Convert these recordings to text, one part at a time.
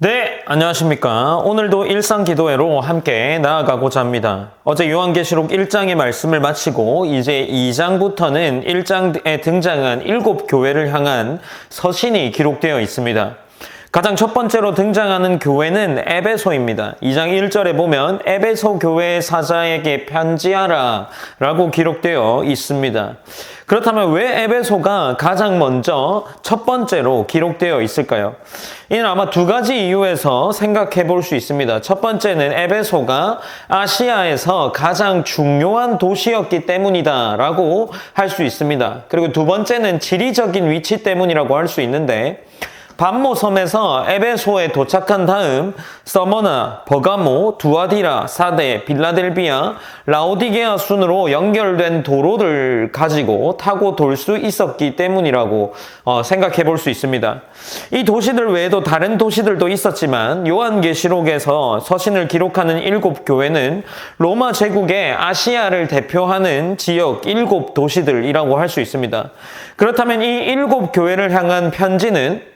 네, 안녕하십니까. 오늘도 일상기도회로 함께 나아가고자 합니다. 어제 요한계시록 1장의 말씀을 마치고 이제 2장부터는 1장에 등장한 7교회를 향한 서신이 기록되어 있습니다. 가장 첫 번째로 등장하는 교회는 에베소입니다. 2장 1절에 보면 에베소 교회의 사자에게 편지하라 라고 기록되어 있습니다. 그렇다면 왜 에베소가 가장 먼저 첫 번째로 기록되어 있을까요? 이는 아마 두 가지 이유에서 생각해 볼 수 있습니다. 첫 번째는 에베소가 아시아에서 가장 중요한 도시였기 때문이다 라고 할 수 있습니다. 그리고 두 번째는 지리적인 위치 때문이라고 할 수 있는데, 밤모 섬에서 에베소에 도착한 다음 서머나, 버가모, 두아디라, 사데, 빌라델비아, 라오디게아 순으로 연결된 도로를 가지고 타고 돌 수 있었기 때문이라고 생각해 볼 수 있습니다. 이 도시들 외에도 다른 도시들도 있었지만 요한계시록에서 서신을 기록하는 7교회는 로마 제국의 아시아를 대표하는 지역 7도시들이라고 할 수 있습니다. 그렇다면 이 7교회를 향한 편지는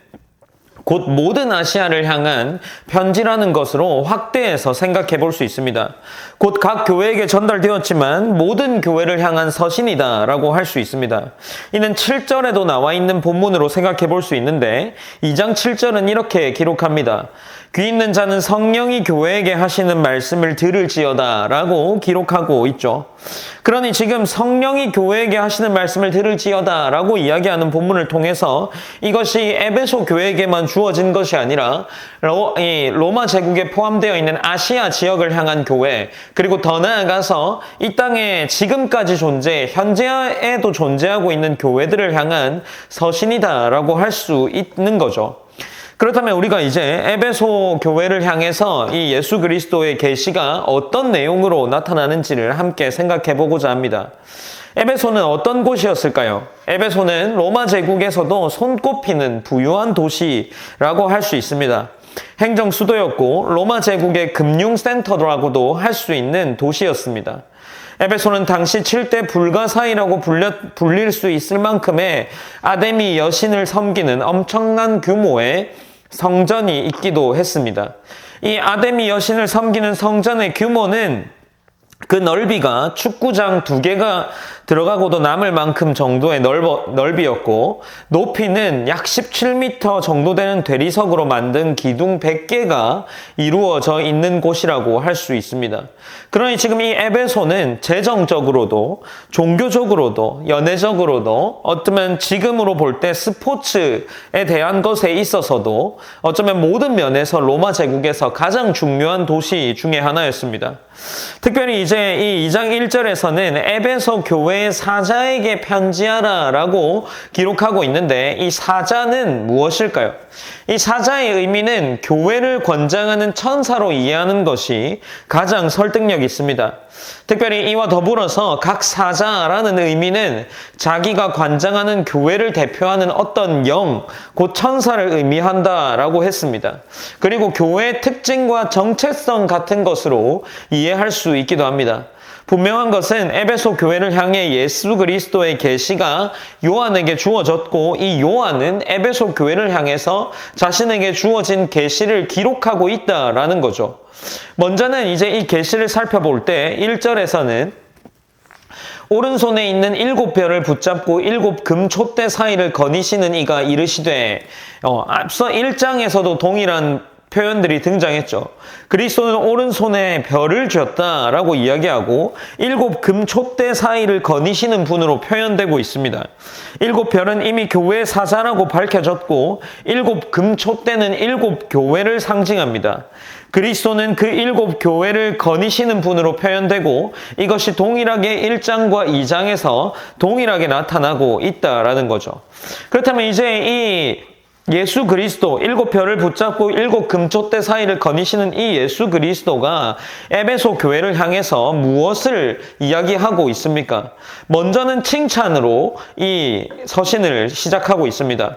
곧 모든 아시아를 향한 편지라는 것으로 확대해서 생각해 볼 수 있습니다. 곧 각 교회에게 전달되었지만 모든 교회를 향한 서신이다 라고 할 수 있습니다. 이는 7절에도 나와 있는 본문으로 생각해 볼 수 있는데 2장 7절은 이렇게 기록합니다. 귀 있는 자는 성령이 교회에게 하시는 말씀을 들을지어다 라고 기록하고 있죠. 그러니 지금 성령이 교회에게 하시는 말씀을 들을지어다 라고 이야기하는 본문을 통해서 이것이 에베소 교회에게만 주어진 것이 아니라 로마 제국에 포함되어 있는 아시아 지역을 향한 교회, 그리고 더 나아가서 이 땅에 지금까지 현재에도 존재하고 있는 교회들을 향한 서신이다 라고 할 수 있는 거죠. 그렇다면 우리가 이제 에베소 교회를 향해서 이 예수 그리스도의 계시가 어떤 내용으로 나타나는지를 함께 생각해 보고자 합니다. 에베소는 어떤 곳이었을까요? 에베소는 로마 제국에서도 손꼽히는 부유한 도시라고 할 수 있습니다. 행정 수도였고 로마 제국의 금융센터라고도 할 수 있는 도시였습니다. 에베소는 당시 7대 불가사의라고 불릴 수 있을 만큼의 아데미 여신을 섬기는 엄청난 규모의 성전이 있기도 했습니다. 이 아데미 여신을 섬기는 성전의 규모는 그 넓이가 축구장 2개가 들어가고도 남을 만큼 정도의 넓이였고, 높이는 약 17m 정도 되는 대리석으로 만든 기둥 100개가 이루어져 있는 곳이라고 할 수 있습니다. 그러니 지금 이 에베소는 재정적으로도 종교적으로도 연애적으로도 어쩌면 지금으로 볼 때 스포츠에 대한 것에 있어서도 어쩌면 모든 면에서 로마 제국에서 가장 중요한 도시 중에 하나였습니다. 특별히 이제 이 2장 1절에서는 에베소 교회의 사자에게 편지하라 라고 기록하고 있는데, 이 사자는 무엇일까요? 이 사자의 의미는 교회를 권장하는 천사로 이해하는 것이 가장 설득력이 있습니다. 특별히 이와 더불어서 각 사자라는 의미는 자기가 관장하는 교회를 대표하는 어떤 영, 곧 천사를 의미한다라고 했습니다. 그리고 교회의 특징과 정체성 같은 것으로 이해할 수 있기도 합니다. 분명한 것은 에베소 교회를 향해 예수 그리스도의 계시가 요한에게 주어졌고, 이 요한은 에베소 교회를 향해서 자신에게 주어진 계시를 기록하고 있다라는 거죠. 먼저는 이제 이 계시를 살펴볼 때 1절에서는 오른손에 있는 7별을 붙잡고 7 금촛대 사이를 거니시는 이가 이르시되, 앞서 1장에서도 동일한 표현들이 등장했죠. 그리스도는 오른손에 별을 쥐었다라고 이야기하고 7 금촛대 사이를 거니시는 분으로 표현되고 있습니다. 7별은 이미 교회의 사자라고 밝혀졌고 7 금촛대는 7 교회를 상징합니다. 그리스도는 그 7 교회를 거니시는 분으로 표현되고 이것이 동일하게 1장과 2장에서 동일하게 나타나고 있다라는 거죠. 그렇다면 이제 이 예수 그리스도 7별을 붙잡고 7 금촛대 사이를 거니시는 이 예수 그리스도가 에베소 교회를 향해서 무엇을 이야기하고 있습니까? 먼저는 칭찬으로 이 서신을 시작하고 있습니다.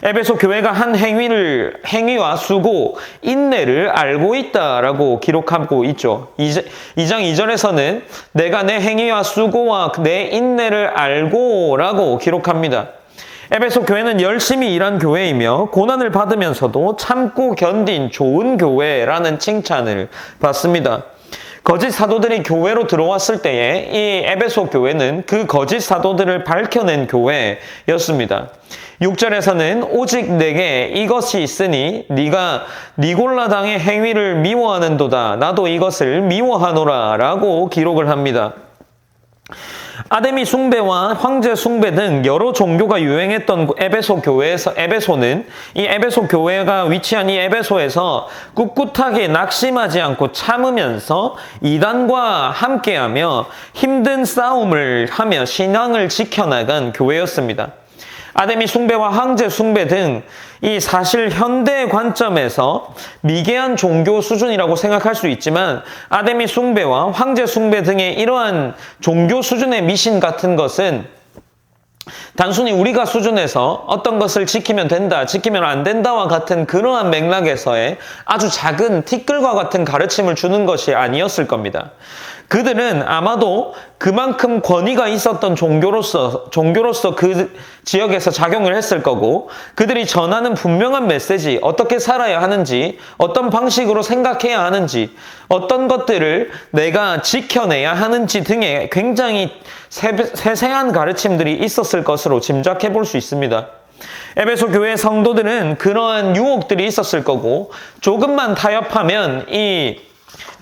에베소 교회가 한 행위와 수고, 인내를 알고 있다라고 기록하고 있죠. 2장 2절에서는 내가 내 행위와 수고와 내 인내를 알고 라고 기록합니다. 에베소 교회는 열심히 일한 교회이며 고난을 받으면서도 참고 견딘 좋은 교회라는 칭찬을 받습니다. 거짓 사도들이 교회로 들어왔을 때에 이 에베소 교회는 그 거짓 사도들을 밝혀낸 교회였습니다. 6절에서는 오직 내게 이것이 있으니 네가 니골라당의 행위를 미워하는도다. 나도 이것을 미워하노라 라고 기록을 합니다. 아데미 숭배와 황제 숭배 등 여러 종교가 유행했던 에베소는 이 에베소 교회가 위치한 이 에베소에서 꿋꿋하게 낙심하지 않고 참으면서 이단과 함께하며 힘든 싸움을 하며 신앙을 지켜나간 교회였습니다. 아데미 숭배와 황제 숭배 등 이 사실 현대 관점에서 미개한 종교 수준이라고 생각할 수 있지만 아데미 숭배와 황제 숭배 등의 이러한 종교 수준의 미신 같은 것은 단순히 우리가 수준에서 어떤 것을 지키면 된다, 지키면 안 된다와 같은 그러한 맥락에서의 아주 작은 티끌과 같은 가르침을 주는 것이 아니었을 겁니다. 그들은 아마도 그만큼 권위가 있었던 종교로서 그 지역에서 작용을 했을 거고, 그들이 전하는 분명한 메시지, 어떻게 살아야 하는지, 어떤 방식으로 생각해야 하는지, 어떤 것들을 내가 지켜내야 하는지 등의 굉장히 세세한 가르침들이 있었을 것으로 짐작해 볼 수 있습니다. 에베소 교회 성도들은 그러한 유혹들이 있었을 거고, 조금만 타협하면 이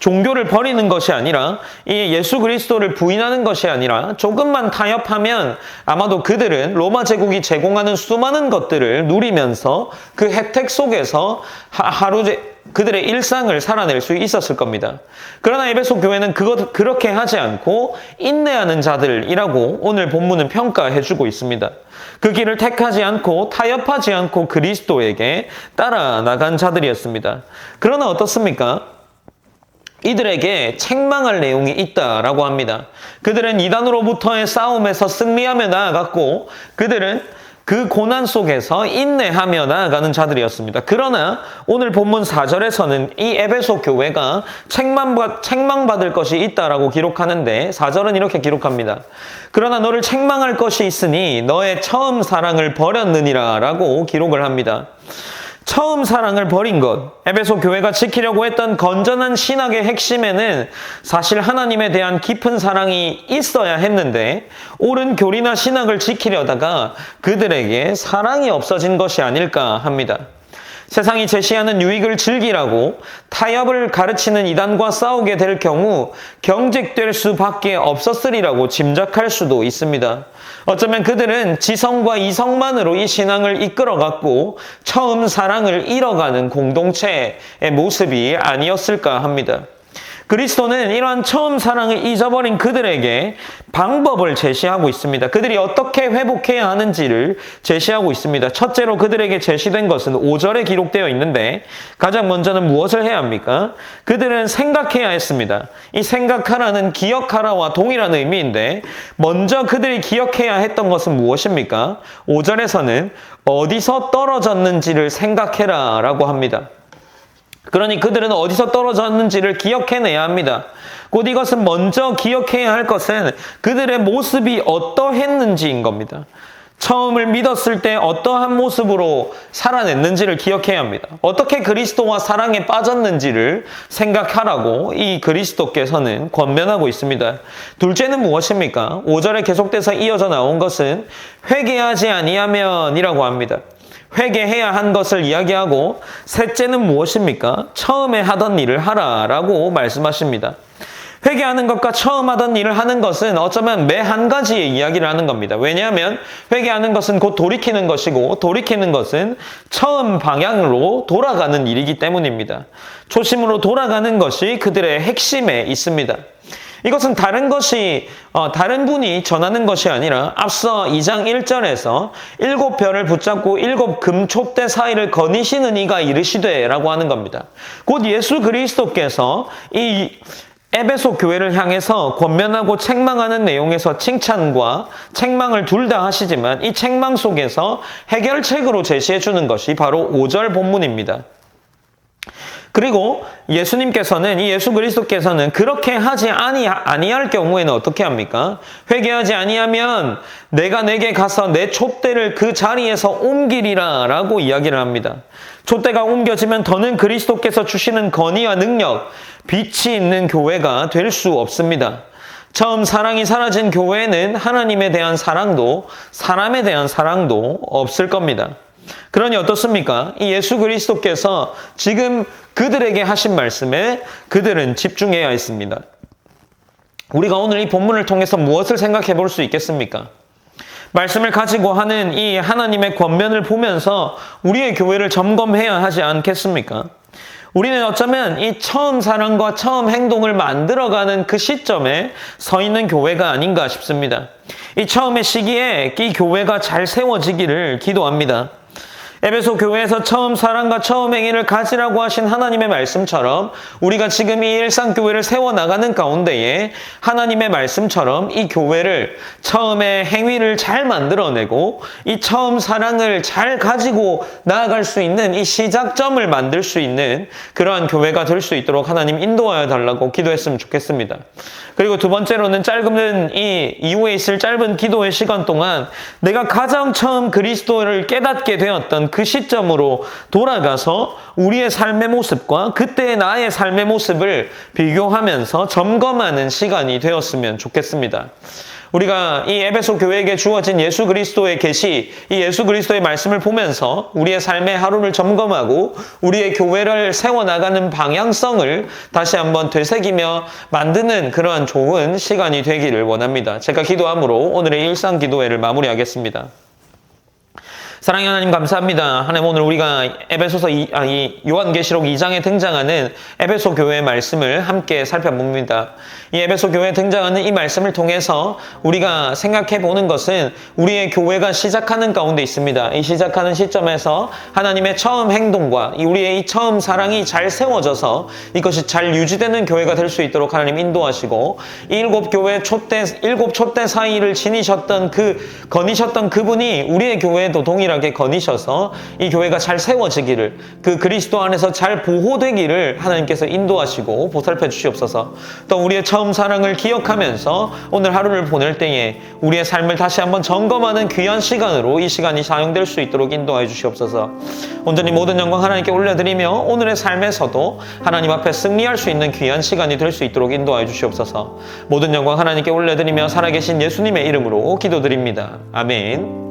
종교를 버리는 것이 아니라 이 예수 그리스도를 부인하는 것이 아니라 조금만 타협하면 아마도 그들은 로마 제국이 제공하는 수많은 것들을 누리면서 그 혜택 속에서 그들의 일상을 살아낼 수 있었을 겁니다. 그러나 에베소 교회는 그렇게 하지 않고 인내하는 자들이라고 오늘 본문은 평가해주고 있습니다. 그 길을 택하지 않고 타협하지 않고 그리스도에게 따라 나간 자들이었습니다. 그러나 어떻습니까? 이들에게 책망할 내용이 있다라고 합니다. 그들은 이단으로부터의 싸움에서 승리하며 나아갔고, 그들은 그 고난 속에서 인내하며 나아가는 자들이었습니다. 그러나 오늘 본문 4절에서는 이 에베소 교회가 책망받을 것이 있다라고 기록하는데, 4절은 이렇게 기록합니다. 그러나 너를 책망할 것이 있으니 너의 처음 사랑을 버렸느니라 라고 기록을 합니다. 처음 사랑을 버린 것, 에베소 교회가 지키려고 했던 건전한 신학의 핵심에는 사실 하나님에 대한 깊은 사랑이 있어야 했는데, 옳은 교리나 신학을 지키려다가 그들에게 사랑이 없어진 것이 아닐까 합니다. 세상이 제시하는 유익을 즐기라고 타협을 가르치는 이단과 싸우게 될 경우 경직될 수밖에 없었으리라고 짐작할 수도 있습니다. 어쩌면 그들은 지성과 이성만으로 이 신앙을 이끌어갔고 처음 사랑을 잃어가는 공동체의 모습이 아니었을까 합니다. 그리스도는 이러한 처음 사랑을 잊어버린 그들에게 방법을 제시하고 있습니다. 그들이 어떻게 회복해야 하는지를 제시하고 있습니다. 첫째로 그들에게 제시된 것은 5절에 기록되어 있는데, 가장 먼저는 무엇을 해야 합니까? 그들은 생각해야 했습니다. 이 생각하라는 기억하라와 동일한 의미인데, 먼저 그들이 기억해야 했던 것은 무엇입니까? 5절에서는 어디서 떨어졌는지를 생각해라 라고 합니다. 그러니 그들은 어디서 떨어졌는지를 기억해내야 합니다. 곧 이것은 먼저 기억해야 할 것은 그들의 모습이 어떠했는지인 겁니다. 처음을 믿었을 때 어떠한 모습으로 살아냈는지를 기억해야 합니다. 어떻게 그리스도와 사랑에 빠졌는지를 생각하라고 이 그리스도께서는 권면하고 있습니다. 둘째는 무엇입니까? 5절에 계속돼서 이어져 나온 것은 회개하지 아니하면이라고 합니다. 회개해야 한 것을 이야기하고, 셋째는 무엇입니까? 처음에 하던 일을 하라라고 말씀하십니다. 회개하는 것과 처음 하던 일을 하는 것은 어쩌면 매 한 가지의 이야기를 하는 겁니다. 왜냐하면 회개하는 것은 곧 돌이키는 것이고, 돌이키는 것은 처음 방향으로 돌아가는 일이기 때문입니다. 초심으로 돌아가는 것이 그들의 핵심에 있습니다. 이것은 다른 분이 전하는 것이 아니라 앞서 2장 1절에서 7별을 붙잡고 7 금촛대 사이를 거니시는 이가 이르시되 라고 하는 겁니다. 곧 예수 그리스도께서 이 에베소 교회를 향해서 권면하고 책망하는 내용에서 칭찬과 책망을 둘 다 하시지만, 이 책망 속에서 해결책으로 제시해 주는 것이 바로 5절 본문입니다. 그리고 예수님께서는, 이 예수 그리스도께서는 그렇게 하지 아니할 경우에는 어떻게 합니까? 회개하지 아니하면 내가 내게 가서 내 촛대를 그 자리에서 옮기리라 라고 이야기를 합니다. 촛대가 옮겨지면 더는 그리스도께서 주시는 건의와 능력, 빛이 있는 교회가 될 수 없습니다. 처음 사랑이 사라진 교회에는 하나님에 대한 사랑도 사람에 대한 사랑도 없을 겁니다. 그러니 어떻습니까? 이 예수 그리스도께서 지금 그들에게 하신 말씀에 그들은 집중해야 했습니다. 우리가 오늘 이 본문을 통해서 무엇을 생각해 볼 수 있겠습니까? 말씀을 가지고 하는 이 하나님의 권면을 보면서 우리의 교회를 점검해야 하지 않겠습니까? 우리는 어쩌면 이 처음 사랑과 처음 행동을 만들어가는 그 시점에 서 있는 교회가 아닌가 싶습니다. 이 처음의 시기에 이 교회가 잘 세워지기를 기도합니다. 에베소 교회에서 처음 사랑과 처음 행위를 가지라고 하신 하나님의 말씀처럼 우리가 지금 이 일상교회를 세워나가는 가운데에 하나님의 말씀처럼 이 교회를 처음에 행위를 잘 만들어내고 이 처음 사랑을 잘 가지고 나아갈 수 있는 이 시작점을 만들 수 있는 그러한 교회가 될 수 있도록 하나님 인도하여 달라고 기도했으면 좋겠습니다. 그리고 두 번째로는 짧은 이후에 있을 짧은 기도의 시간 동안 내가 가장 처음 그리스도를 깨닫게 되었던 그 시점으로 돌아가서 우리의 삶의 모습과 그때의 나의 삶의 모습을 비교하면서 점검하는 시간이 되었으면 좋겠습니다. 우리가 이 에베소 교회에게 주어진 예수 그리스도의 계시, 이 예수 그리스도의 말씀을 보면서 우리의 삶의 하루를 점검하고 우리의 교회를 세워나가는 방향성을 다시 한번 되새기며 만드는 그러한 좋은 시간이 되기를 원합니다. 제가 기도함으로 오늘의 일상 기도회를 마무리하겠습니다. 사랑의 하나님 감사합니다. 하나님 오늘 우리가 요한계시록 2장에 등장하는 에베소 교회의 말씀을 함께 살펴봅니다. 이 에베소 교회에 등장하는 이 말씀을 통해서 우리가 생각해 보는 것은 우리의 교회가 시작하는 가운데 있습니다. 이 시작하는 시점에서 하나님의 처음 행동과 우리의 이 처음 사랑이 잘 세워져서 이것이 잘 유지되는 교회가 될 수 있도록 하나님 인도하시고 이 일곱 촛대 사이를 거니셨던 그분이 우리의 교회에도 동일하게 거니셔서 이 교회가 잘 세워지기를, 그 그리스도 안에서 잘 보호되기를 하나님께서 인도하시고 보살펴 주시옵소서. 또 우리의 처음 사랑을 기억하면서 오늘 하루를 보낼 때에 우리의 삶을 다시 한번 점검하는 귀한 시간으로 이 시간이 사용될 수 있도록 인도하여 주시옵소서. 온전히 모든 영광 하나님께 올려드리며 오늘의 삶에서도 하나님 앞에 승리할 수 있는 귀한 시간이 될 수 있도록 인도하여 주시옵소서. 모든 영광 하나님께 올려드리며 살아계신 예수님의 이름으로 기도드립니다. 아멘.